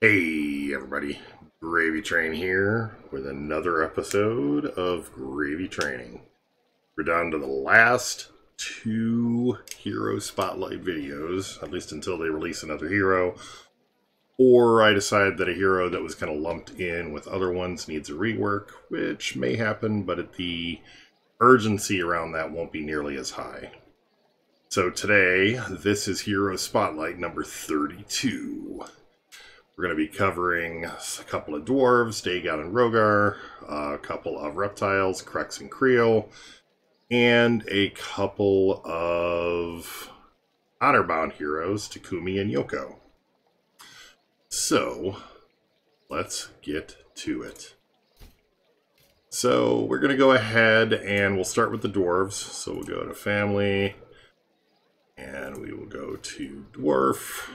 Hey everybody, GravyTrain here with another episode of GravyTraining. We're down to the last two hero spotlight videos, at least until they release another hero, or I decide that a hero that was kind of lumped in with other ones needs a rework, which may happen, but the urgency around that won't be nearly as high. So today, this is Hero Spotlight number 32. We're going to be covering a couple of dwarves, Dagon and Rogar, a couple of reptiles, Crex and Creole, and a couple of honor-bound heroes, Takumi and Yoko. So, let's get to it. So, we're going to go ahead and we'll start with the dwarves. So, we'll go to family, and we will go to dwarf.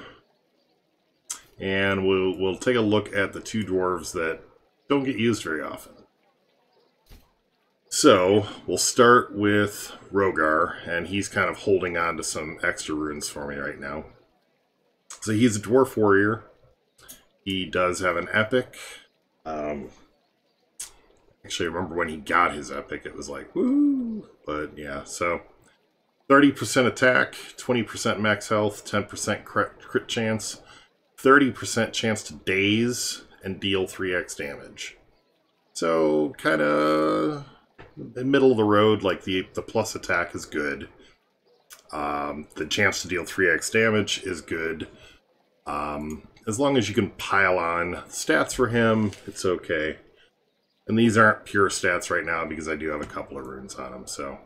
And we'll take a look at the two dwarves that don't get used very often. So, we'll start with Rogar, and he's kind of holding on to some extra runes for me right now. So he's a dwarf warrior. He does have an epic. Actually, I remember when he got his epic, it was like, woo! But yeah, so 30% attack, 20% max health, 10% crit chance, 30% chance to daze and deal 3x damage. So, kind of middle of the road, like the plus attack is good. The chance to deal 3x damage is good. As long as you can pile on stats for him, it's okay. And these aren't pure stats right now because I do have a couple of runes on him, so.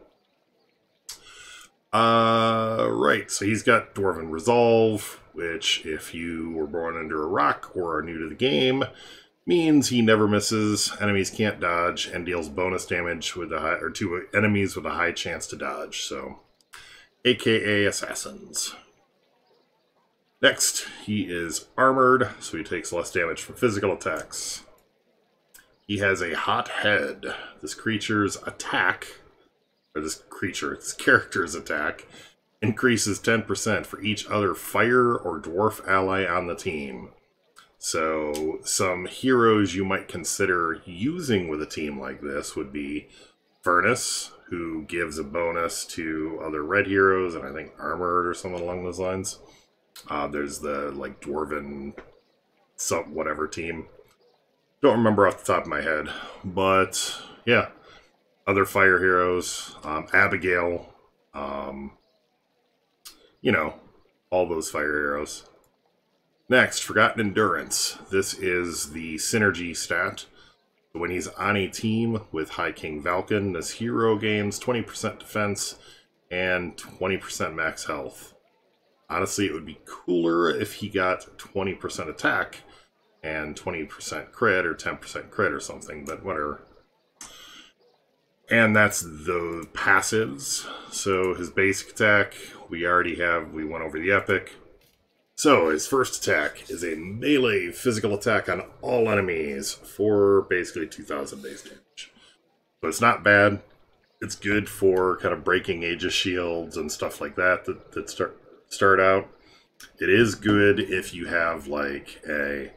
Right, so he's got Dwarven Resolve, which, if you were born under a rock or are new to the game, means he never misses, enemies can't dodge, and deals bonus damage with to enemies with a high chance to dodge, so aka assassins. Next, he is armored, so he takes less damage from physical attacks. He has a hot head. This creature's attack, or this character's attack, increases 10% for each other fire or dwarf ally on the team. So, some heroes you might consider using with a team like this would be Furnace, who gives a bonus to other red heroes, and I think Armored or something along those lines. There's the, like, Dwarven whatever team. Don't remember off the top of my head, but, yeah. Other fire heroes, Abigail, you know, all those fire heroes. Next, Forgotten Endurance. This is the synergy stat. When he's on a team with High King Valken, this hero gains 20% defense and 20% max health. Honestly, it would be cooler if he got 20% attack and 20% crit or 10% crit or something, but whatever. And that's the passives. So his basic attack, we went over the epic. So his first attack is a melee physical attack on all enemies for basically 2,000 base damage. So it's not bad. It's good for kind of breaking Aegis shields and stuff like that start out. It is good if you have like a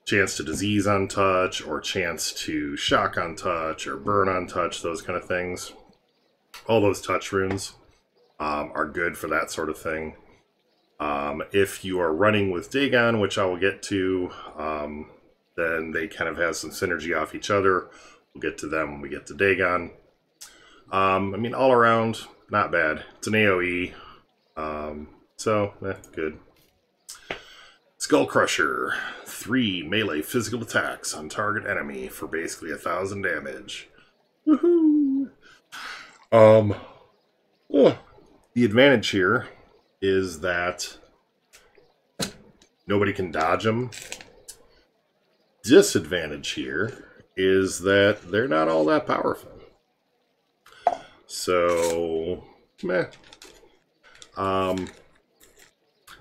chance to disease on touch, or chance to shock on touch, or burn on touch, those kind of things. All those touch runes are good for that sort of thing. If you are running with Dagon, which I will get to, then they kind of have some synergy off each other. We'll get to them when we get to Dagon. I mean, all around, not bad. It's an AoE, so, good. Skull Crusher. 3 melee physical attacks on target enemy for basically 1,000 damage. Woohoo! The advantage here is that nobody can dodge them. Disadvantage here is that they're not all that powerful. So, meh.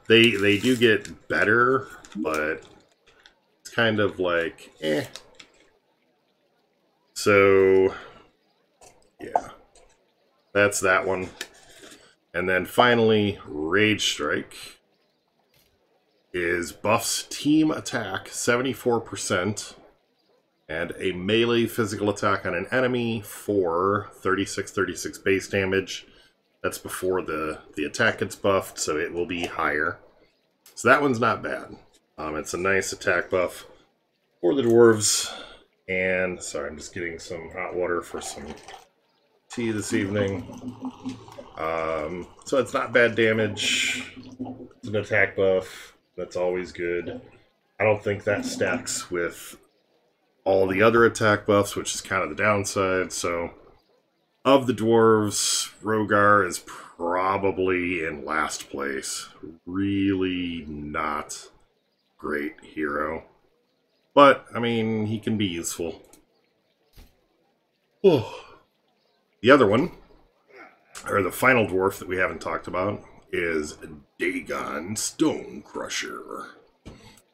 They do get better, but it's kind of like, eh. So, yeah. That's that one. And then finally, Rage Strike is buffs team attack 74% and a melee physical attack on an enemy for 36 base damage. That's before the attack gets buffed, so it will be higher. So that one's not bad. It's a nice attack buff for the dwarves. And, sorry, I'm just getting some hot water for some tea this evening. So it's not bad damage. It's an attack buff. That's always good. I don't think that stacks with all the other attack buffs, which is kind of the downside. So, of the dwarves, Rogar is probably in last place. Really not great hero. But, I mean, he can be useful. Oh. The other one, or the final dwarf that we haven't talked about, is Dagon Stonecrusher.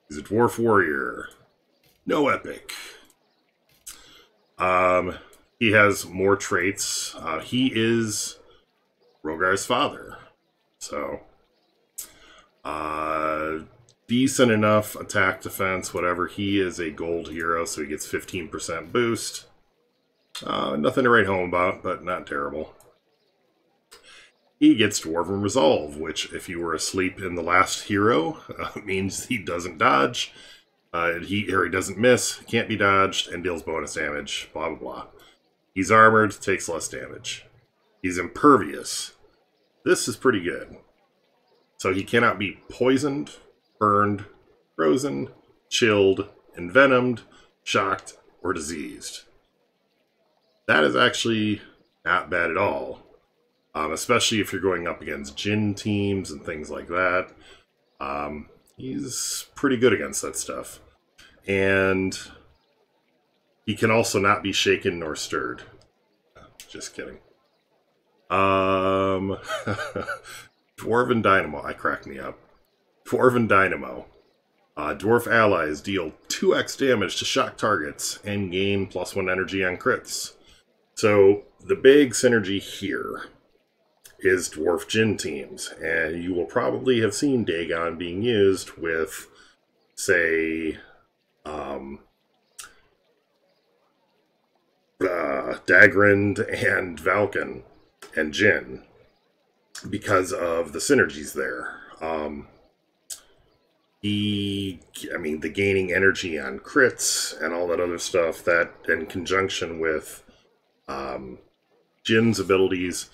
He's a dwarf warrior. No epic. He has more traits. He is Rogar's father. So, decent enough attack, defense, whatever. He is a gold hero, so he gets 15% boost. Nothing to write home about, but not terrible. He gets Dwarven Resolve, which, if you were asleep in the last hero, means he doesn't dodge, he doesn't miss, can't be dodged, and deals bonus damage, blah blah blah. He's armored, takes less damage. He's impervious. This is pretty good. So he cannot be poisoned, burned, frozen, chilled, envenomed, shocked, or diseased. That is actually not bad at all. Especially if you're going up against Djinn teams and things like that. He's pretty good against that stuff. And he can also not be shaken nor stirred. Just kidding. Dwarven Dynamo. I cracked me up. Dwarven Dynamo. Dwarf allies deal 2x damage to shock targets and gain +1 energy on crits. So, the big synergy here is Dwarf Djinn teams, and you will probably have seen Dagon being used with, say, Dagrind and Valken and Djinn, because of the synergies there. The gaining energy on crits and all that other stuff, that in conjunction with Djinn's abilities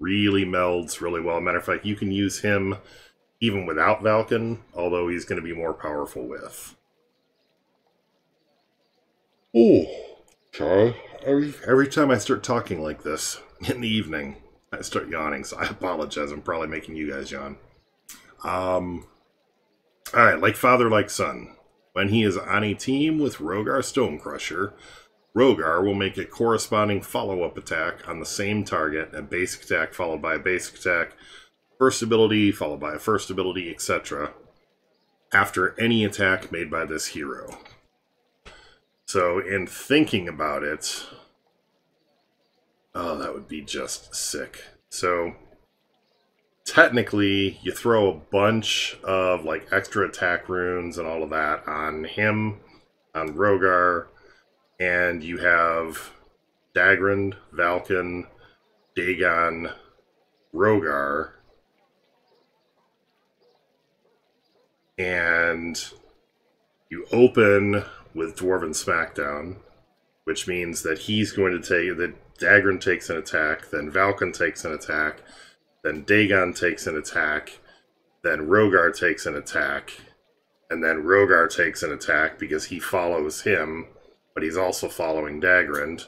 really melds really well. Matter of fact, you can use him even without Valken, although he's going to be more powerful with. Oh, okay. Every time I start talking like this in the evening, I start yawning, so I apologize. I'm probably making you guys yawn. Alright, like father, like son. When he is on a team with Rogar Stonecrusher, Rogar will make a corresponding follow-up attack on the same target, a basic attack followed by a basic attack, first ability followed by a first ability, etc., after any attack made by this hero. So, in thinking about it, oh, that would be just sick. So, technically, you throw a bunch of like extra attack runes and all of that on him, on Rogar, and you have Dagrind, Valken, Dagon, Rogar, and you open with Dwarven Smackdown, which means that he's going to take, that Dagrind takes an attack, then Valken takes an attack, then Dagon takes an attack, then Rogar takes an attack, and then Rogar takes an attack because he follows him, but he's also following Dagrind.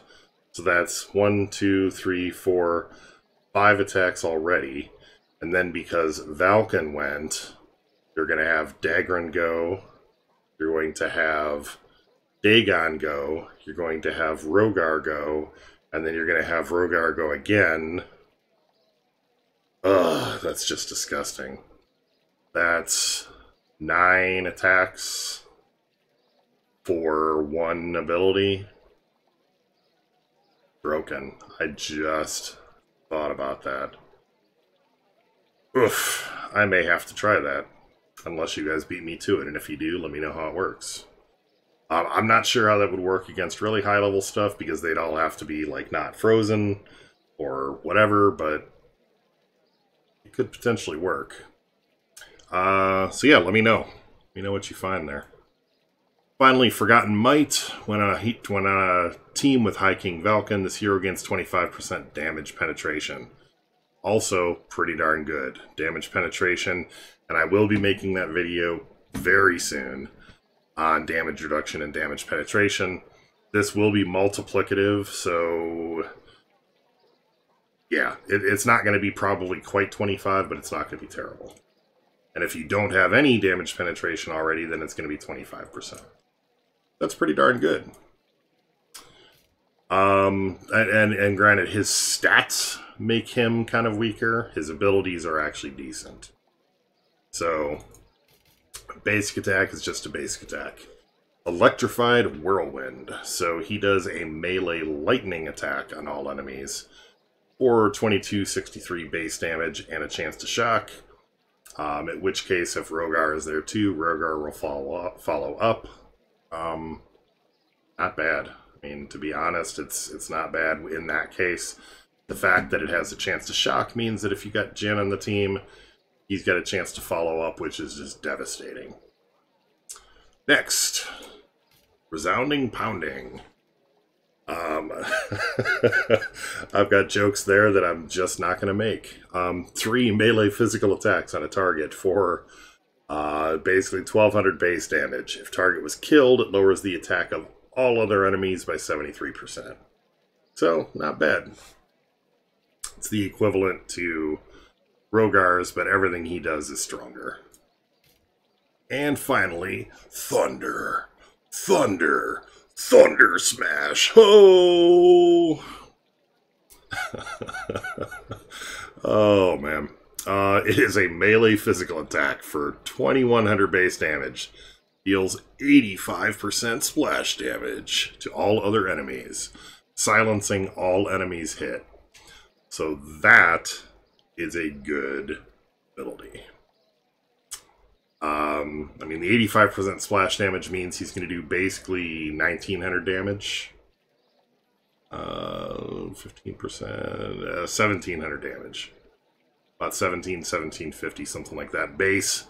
So that's 1, 2, 3, 4, 5 attacks already. And then because Valken went, you're going to have Dagrind go, you're going to have Dagon go, you're going to have Rogar go, and then you're going to have Rogar go again. Ugh, that's just disgusting. That's 9 attacks for 1 ability. Broken. I just thought about that. Oof, I may have to try that. unless you guys beat me to it. And if you do, let me know how it works. I'm not sure how that would work against really high-level stuff, because they'd all have to be, like, not frozen or whatever, but it could potentially work. So yeah, let me know. Let me know what you find there. Finally, Forgotten Might. When on a team with High King Valken, this hero gains 25% damage penetration. Also, pretty darn good. Damage penetration, and I will be making that video very soon on damage reduction and damage penetration. This will be multiplicative, so yeah, it's not going to be probably quite 25, but it's not going to be terrible. And if you don't have any damage penetration already, then it's going to be 25%. That's pretty darn good. And granted, his stats make him kind of weaker. His abilities are actually decent. So basic attack is just a basic attack. Electrified Whirlwind. So he does a melee lightning attack on all enemies for 2263 base damage and a chance to shock. In which case, if Rogar is there too, Rogar will follow up. Not bad. I mean, to be honest, it's not bad in that case. The fact that it has a chance to shock means that if you got Jin on the team, he's got a chance to follow up, which is just devastating. Next, Resounding Pounding. I've got jokes there that I'm just not going to make. 3 melee physical attacks on a target for basically 1200 base damage. If target was killed, it lowers the attack of all other enemies by 73%. So, not bad. It's the equivalent to Rogar's, but everything he does is stronger. And finally, Thunder. Thunder. Thunder Smash. Ho! Oh, man. It is a melee physical attack for 2100 base damage. Deals 85% splash damage to all other enemies, silencing all enemies hit. So that is a good ability. I mean, the 85% splash damage means he's going to do basically 1900 damage. 15%, 1700 damage. About 1750, something like that. Base,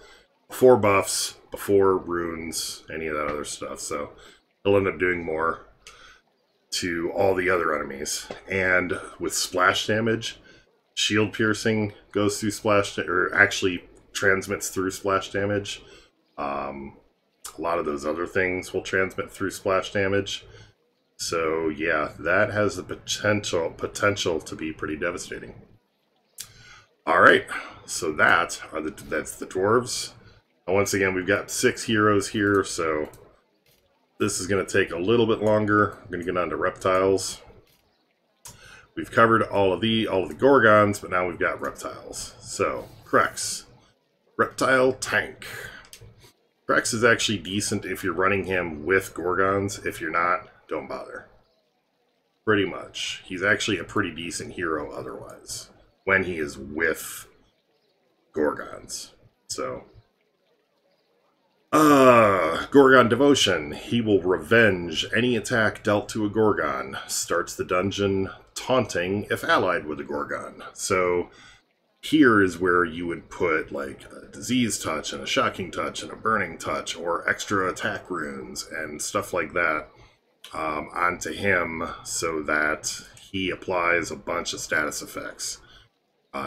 before buffs, before runes, any of that other stuff. So he'll end up doing more to all the other enemies. And with splash damage, shield piercing goes through splash, or actually transmits through splash damage. A lot of those other things will transmit through splash damage. So yeah, that has the potential to be pretty devastating. All right, so that's the dwarves. And once again, we've got 6 heroes here, so this is going to take a little bit longer. We're going to get on to reptiles. We've covered all of the Gorgons, but now we've got reptiles. So Krex, reptile tank. Krex is actually decent if you're running him with Gorgons. If you're not, don't bother. Pretty much. He's actually a pretty decent hero otherwise, when he is with Gorgons. So, Gorgon Devotion. He will revenge any attack dealt to a Gorgon. Starts the dungeon taunting if allied with a Gorgon. So, here is where you would put like a disease touch and a shocking touch and a burning touch or extra attack runes and stuff like that onto him so that he applies a bunch of status effects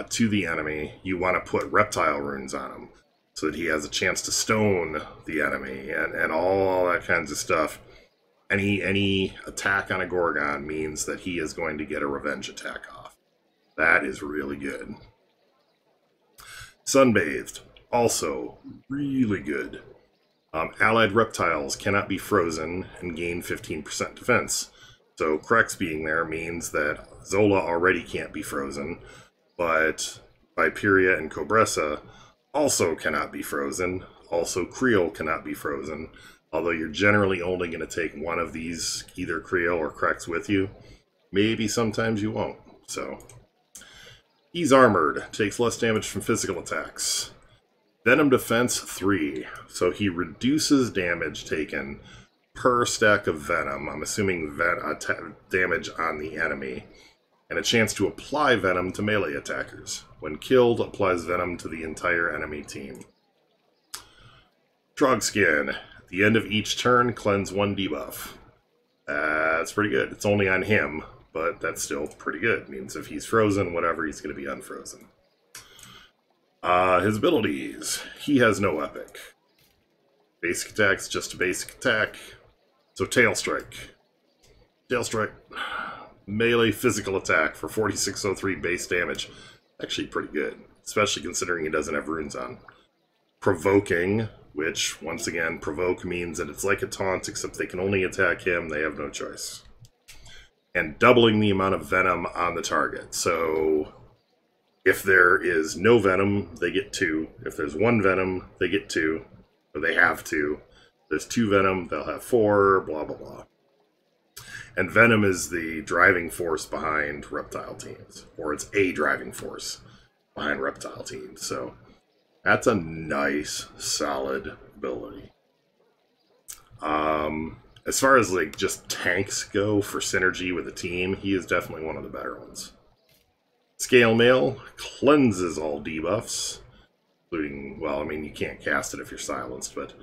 to the enemy. You want to put reptile runes on him so that he has a chance to stone the enemy and all that kinds of stuff. Any attack on a Gorgon means that he is going to get a revenge attack off. That is really good. Sunbathed, also really good. Allied reptiles cannot be frozen and gain 15% defense. So Krex being there means that Zola already can't be frozen, but Viperia and Cobressa also cannot be frozen. Also Creole cannot be frozen, although you're generally only going to take one of these, either Creole or Krex, with you. Maybe sometimes you won't, so... He's armored, takes less damage from physical attacks. Venom Defense 3. So he reduces damage taken per stack of Venom. I'm assuming damage on the enemy. And a chance to apply Venom to melee attackers. When killed, applies Venom to the entire enemy team. Trog Skin. At the end of each turn, cleanse 1 debuff. That's pretty good. It's only on him, but that's still pretty good. It means if he's frozen, whatever, he's going to be unfrozen. His abilities. He has no epic. Basic attack's just a basic attack. So Tail Strike. Tail Strike. Melee physical attack for 4603 base damage. Actually pretty good, especially considering he doesn't have runes on. Provoking, which, once again, provoke means that it's like a taunt, except they can only attack him, they have no choice. And doubling the amount of venom on the target. So if there is no venom, they get 2. If there's 1 venom, they get 2. Or they have 2. If there's 2 venom, they'll have 4, blah, blah, blah. And venom is the driving force behind reptile teams. Or it's a driving force behind reptile teams. So that's a nice, solid ability. As far as like just tanks go for synergy with a team, he is definitely one of the better ones. Scale Mail cleanses all debuffs, including, well, I mean, you can't cast it if you're silenced, but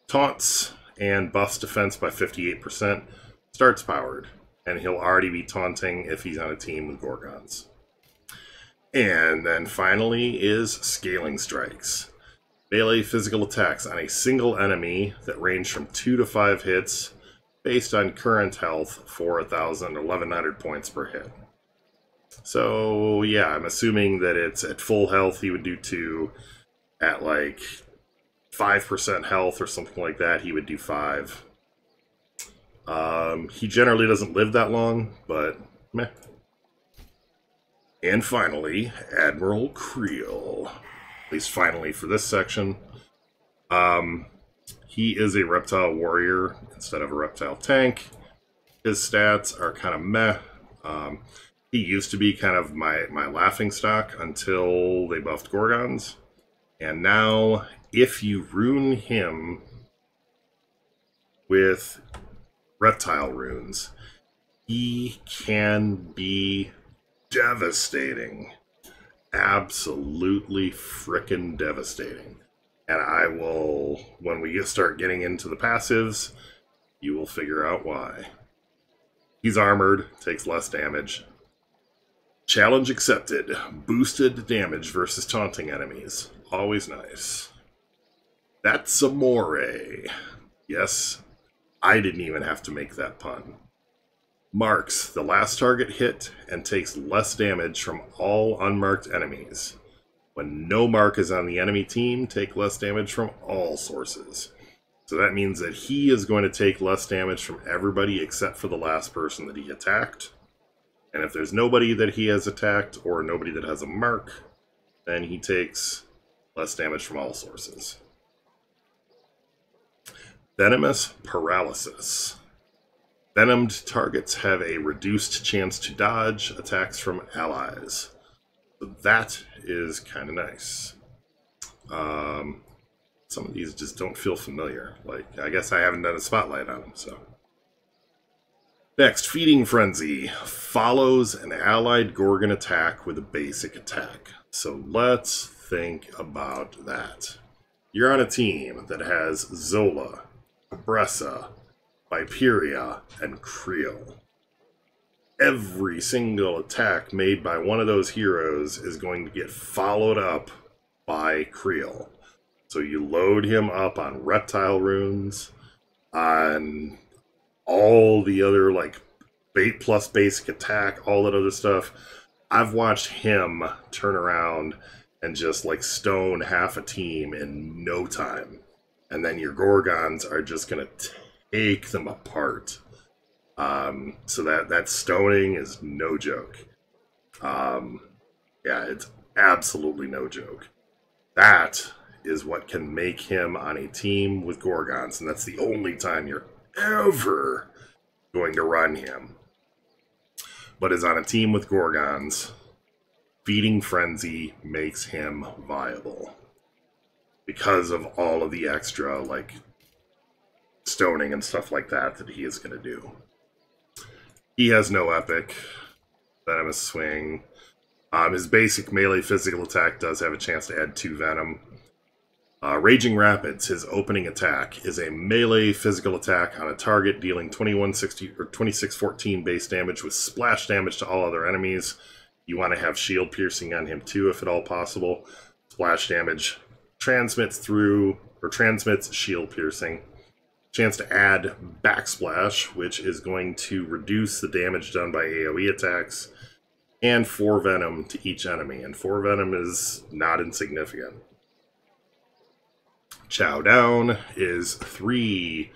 taunts and buffs defense by 58%, starts powered, and he'll already be taunting if he's on a team with Gorgons. And then finally is Scaling Strikes. Melee physical attacks on a single enemy that range from 2 to 5 hits, based on current health for 1,000 or 1,100 points per hit. So, yeah, I'm assuming that it's at full health, he would do 2. At, like, 5% health or something like that, he would do 5. He generally doesn't live that long, but meh. And finally, Admiral Creole. At least finally for this section. He is a reptile warrior instead of a reptile tank. His stats are kind of meh. He used to be kind of my laughingstock until they buffed Gorgons. And now, if you rune him with reptile runes, he can be devastating. Absolutely frickin' devastating. And I will, when we start getting into the passives, you will figure out why. He's armored, takes less damage. Challenge accepted. Boosted damage versus taunting enemies. Always nice. That's Amore. Yes, I didn't even have to make that pun. Marks the last target hit and takes less damage from all unmarked enemies. When no mark is on the enemy team, take less damage from all sources. So that means that he is going to take less damage from everybody except for the last person that he attacked. And if there's nobody that he has attacked or nobody that has a mark, then he takes less damage from all sources. Venomous Paralysis. Venomed targets have a reduced chance to dodge attacks from allies. So that is kind of nice. Some of these just don't feel familiar. Like, I guess I haven't done a spotlight on them, so. Next, Feeding Frenzy follows an allied Gorgon attack with a basic attack. So let's think about that. You're on a team that has Zola, Bressa, Viperia, and Creole. Every single attack made by one of those heroes is going to get followed up by Creole. So you load him up on reptile runes, on all the other, like, bait plus basic attack, all that other stuff. I've watched him turn around and just, like, stone half a team in no time. And then your Gorgons are just going to take them apart. So that stoning is no joke. Yeah, it's absolutely no joke. That is what can make him on a team with Gorgons, and that's the only time you're ever going to run him. But as on a team with Gorgons, Feeding Frenzy makes him viable. because of all of the extra, like, stoning and stuff like that he is going to do. He has no epic. Venomous Swing. His basic melee physical attack does have a chance to add 2 Venom. Raging Rapids, his opening attack, is a melee physical attack on a target, dealing 2160 or 2614 base damage with splash damage to all other enemies. You want to have shield piercing on him too, if at all possible. Splash damage transmits shield piercing. Chance to add Backsplash, which is going to reduce the damage done by AoE attacks, and 4 Venom to each enemy. And 4 Venom is not insignificant. Chow Down is 3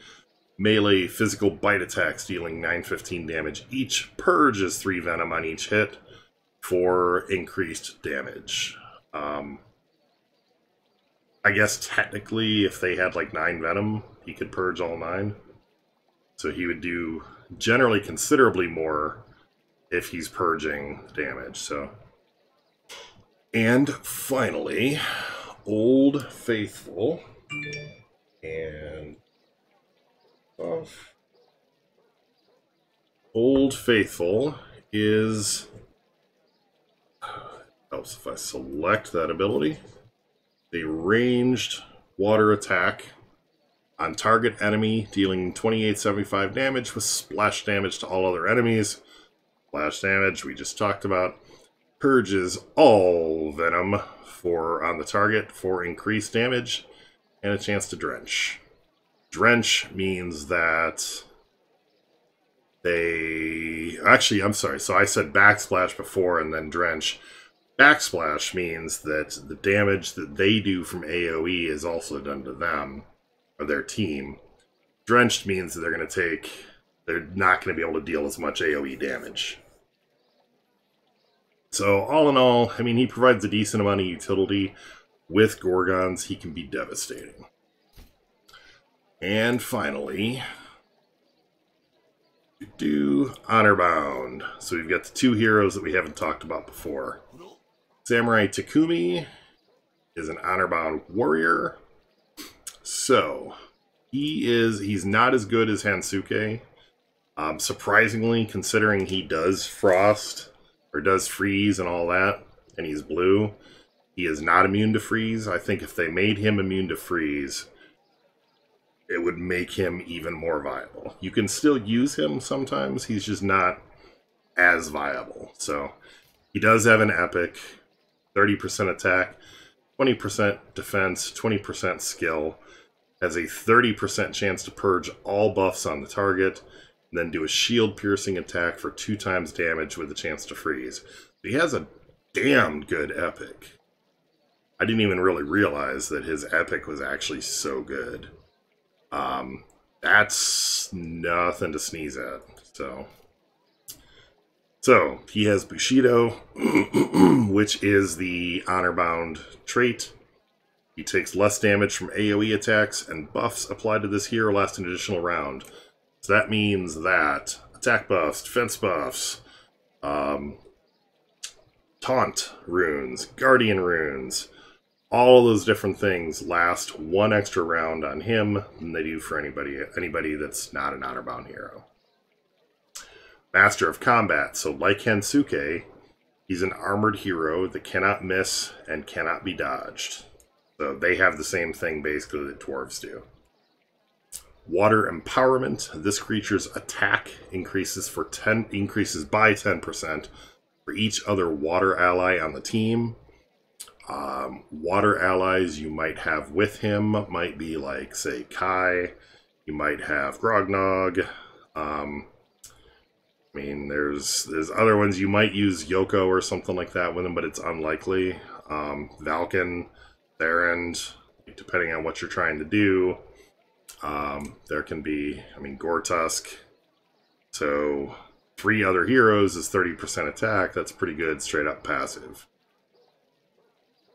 melee physical bite attacks dealing 915 damage each. Purge is 3 Venom on each hit for increased damage. I guess technically if they had like 9 Venom, he could purge all 9. So he would do generally considerably more if he's purging damage. So, and finally, Old Faithful. And Old Faithful is, helps if I select that ability, a ranged water attack on target enemy, dealing 2875 damage with splash damage to all other enemies. Splash damage we just talked about. Purges all Venom on the target for increased damage and a chance to drench. Drench means that they... Actually, I'm sorry. So I said backsplash before and then drench. Backsplash means that the damage that they do from AoE is also done to them, or their team. Drenched means that they're not going to be able to deal as much AoE damage. So, all in all, I mean, he provides a decent amount of utility. With Gorgons, he can be devastating. And finally, Honorbound. So we've got the 2 heroes that we haven't talked about before. Samurai Takumi is an Honorbound warrior. So, he's not as good as Hansuke. Surprisingly, considering he does frost, or does freeze and all that, and he's blue, he is not immune to freeze. I think if they made him immune to freeze, it would make him even more viable. You can still use him sometimes, he's just not as viable. So, he does have an epic, 30% attack, 20% defense, 20% skill, has a 30% chance to purge all buffs on the target, and then do a shield-piercing attack for 2 times damage with a chance to freeze. He has a damn good epic. I didn't even really realize that his epic was actually so good. That's nothing to sneeze at. So he has Bushido, which is the Honorbound trait. He takes less damage from AoE attacks, and buffs applied to this hero last an additional round. So that means that attack buffs, defense buffs, taunt runes, guardian runes, all of those different things last 1 extra round on him than they do for anybody that's not an Honorbound hero. Master of Combat. So like Hensuke, he's an armored hero that cannot miss and cannot be dodged. So they have the same thing basically that dwarves do. Water Empowerment. This creature's attack increases by 10% for each other water ally on the team. Water allies you might have with him might be like, say, Kai. You might have Grognog. I mean, there's other ones. You might use Yoko or something like that with him, but it's unlikely. Valken, Therend, depending on what you're trying to do. There can be, I mean, Gortusk. So 3 other heroes is 30% attack. That's pretty good, straight up passive.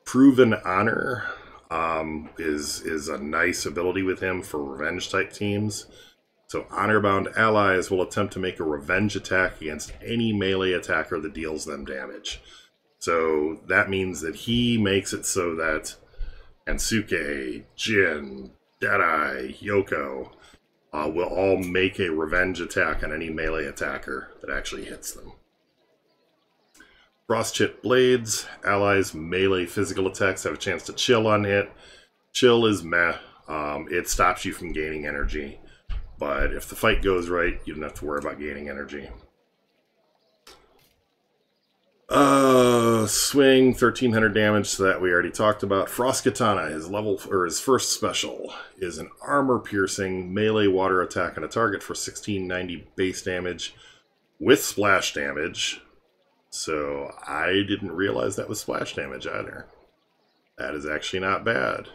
Proven Honor is a nice ability with him for revenge type teams. So honor-bound allies will attempt to make a revenge attack against any melee attacker that deals them damage. So that means that he makes it so that Hansuke, Jin, Deadeye, Yoko will all make a revenge attack on any melee attacker that actually hits them. Frost-hit blades. Allies' melee physical attacks have a chance to chill on hit. Chill is meh. It stops you from gaining energy. But if the fight goes right, you don't have to worry about gaining energy. Swing, 1300 damage, so that we already talked about. Frost Katana, his first special, is an armor-piercing melee water attack on a target for 1690 base damage with splash damage. So I didn't realize that was splash damage either. That is actually not bad.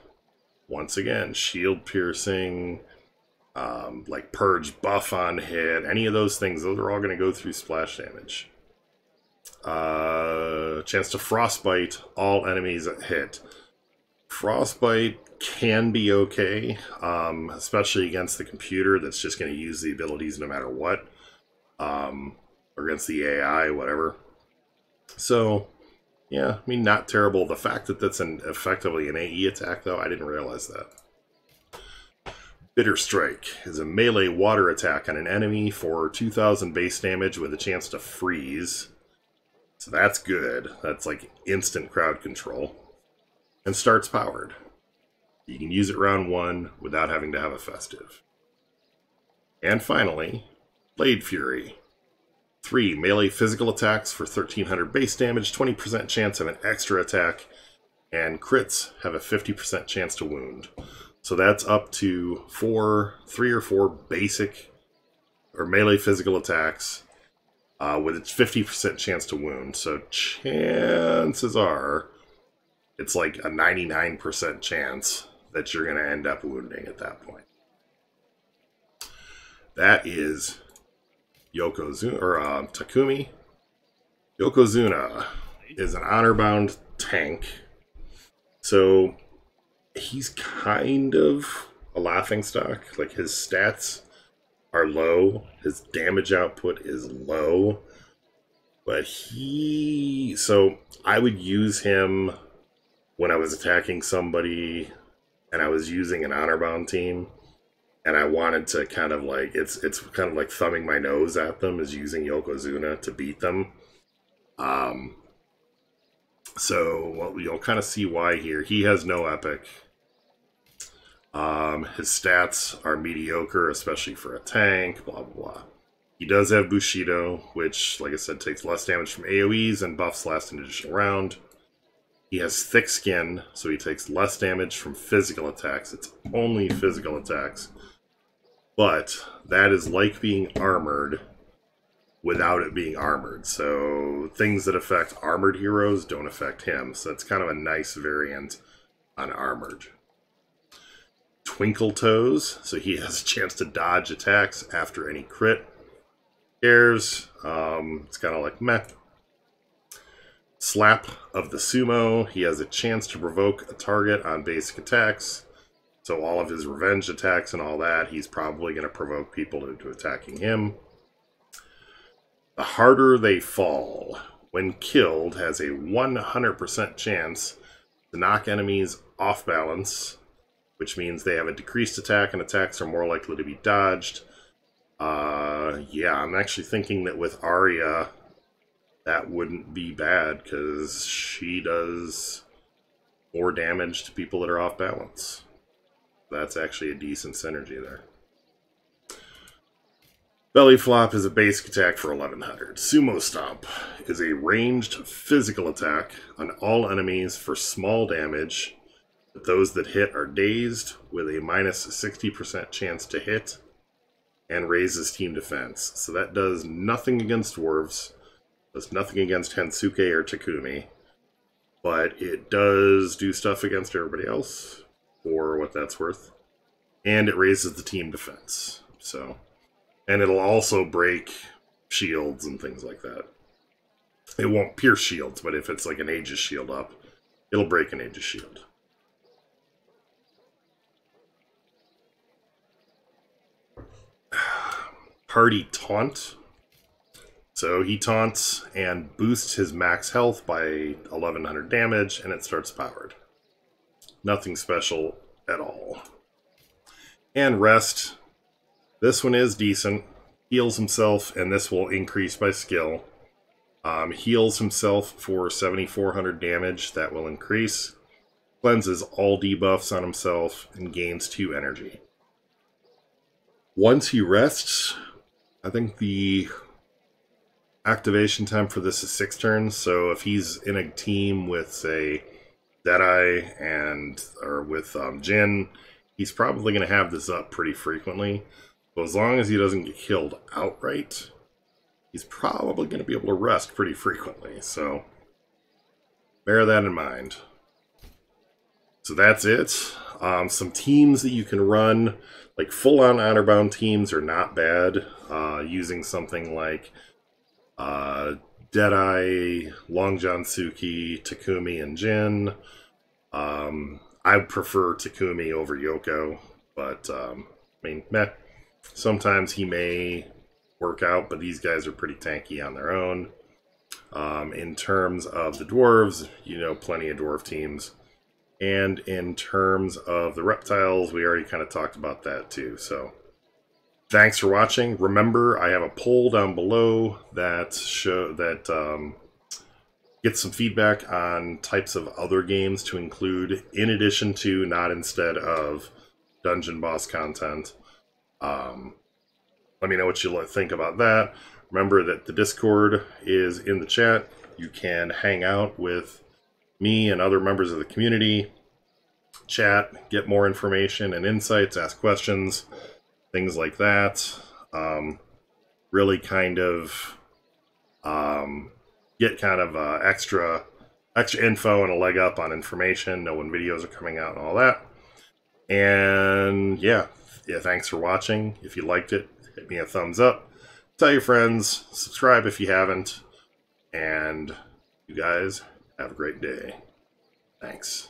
Once again, shield piercing, like purge buff on hit, any of those things, those are all going to go through splash damage. Chance to frostbite all enemies that hit. Frostbite can be okay, especially against the computer that's just going to use the abilities no matter what, or against the AI, whatever. So, yeah, I mean, not terrible. The fact that that's effectively an AE attack, though, I didn't realize that. Bitter Strike is a melee water attack on an enemy for 2000 base damage with a chance to freeze. So that's good. That's like instant crowd control. And starts powered. You can use it round 1 without having to have a festive. And finally, Blade Fury. 3 melee physical attacks for 1300 base damage, 20% chance of an extra attack, and crits have a 50% chance to wound. So that's up to 3 or 4 basic or melee physical attacks with its 50% chance to wound. So chances are it's like a 99% chance that you're going to end up wounding at that point. That is Yokozuna, or Takumi. Yokozuna is an honor-bound tank. So he's kind of a laughingstock. Like, his stats are low. His damage output is low. But so I would use him when I was attacking somebody and I was using an honor-bound team. And I wanted to kind of like, it's kind of like thumbing my nose at them is using Yokozuna to beat them. So you'll kind of see why here. He has no epic. His stats are mediocre, especially for a tank, blah, blah, blah. He does have Bushido, which, like I said, takes less damage from AoEs and buffs last an additional round. He has thick skin, so he takes less damage from physical attacks. It's only physical attacks. But that is like being armored without it being armored. So things that affect armored heroes don't affect him. So that's kind of a nice variant on armored. Twinkle Toes. So he has a chance to dodge attacks after any crit. Cares. It's kind of like meh. Slap of the Sumo. He has a chance to provoke a target on basic attacks. So all of his revenge attacks and all that, he's probably going to provoke people into attacking him. The Harder They Fall, when killed, has a 100% chance to knock enemies off balance, which means they have a decreased attack and attacks are more likely to be dodged. Yeah, I'm actually thinking that with Arya, that wouldn't be bad, because she does more damage to people that are off balance. That's actually a decent synergy there. Belly Flop is a basic attack for 1100. Sumo Stomp is a ranged physical attack on all enemies for small damage, but those that hit are dazed with a minus 60% chance to hit, and raises team defense. So that does nothing against dwarves, does nothing against Hansuke or Takumi, but it does do stuff against everybody else, for what that's worth. And it raises the team defense. So, and it'll also break shields and things like that. It won't pierce shields, but if it's like an Aegis shield up, it'll break an Aegis shield. Party Taunt. So he taunts and boosts his max health by 1100 damage, and it starts powered. nothing special at all. And rest. This one is decent. Heals himself, and this will increase by skill. Heals himself for 7,400 damage. That will increase. Cleanses all debuffs on himself and gains 2 energy. Once he rests, I think the activation time for this is 6 turns. So if he's in a team with, say, Deadeye or with Jin, he's probably going to have this up pretty frequently. So as long as he doesn't get killed outright, he's probably going to be able to rest pretty frequently. So bear that in mind. So that's it. Some teams that you can run, like full-on honor-bound teams, are not bad. Using something like Deadeye, Long John Suki, Takumi, and Jin. I prefer Takumi over Yoko, but I mean, meh. Sometimes he may work out, but these guys are pretty tanky on their own. In terms of the dwarves, you know, plenty of dwarf teams. And in terms of the reptiles, we already kind of talked about that too. So thanks for watching. Remember, I have a poll down below that gets some feedback on types of other games to include in addition to, not instead of, dungeon boss content. Let me know what you think about that. Remember that the Discord is in the chat. You can hang out with me and other members of the community, chat, get more information and insights, ask questions, things like that. Really kind of get kind of extra info and a leg up on information, know when videos are coming out and all that. And yeah, thanks for watching. If you liked it, hit me a thumbs up. Tell your friends, subscribe if you haven't, and you guys have a great day. Thanks.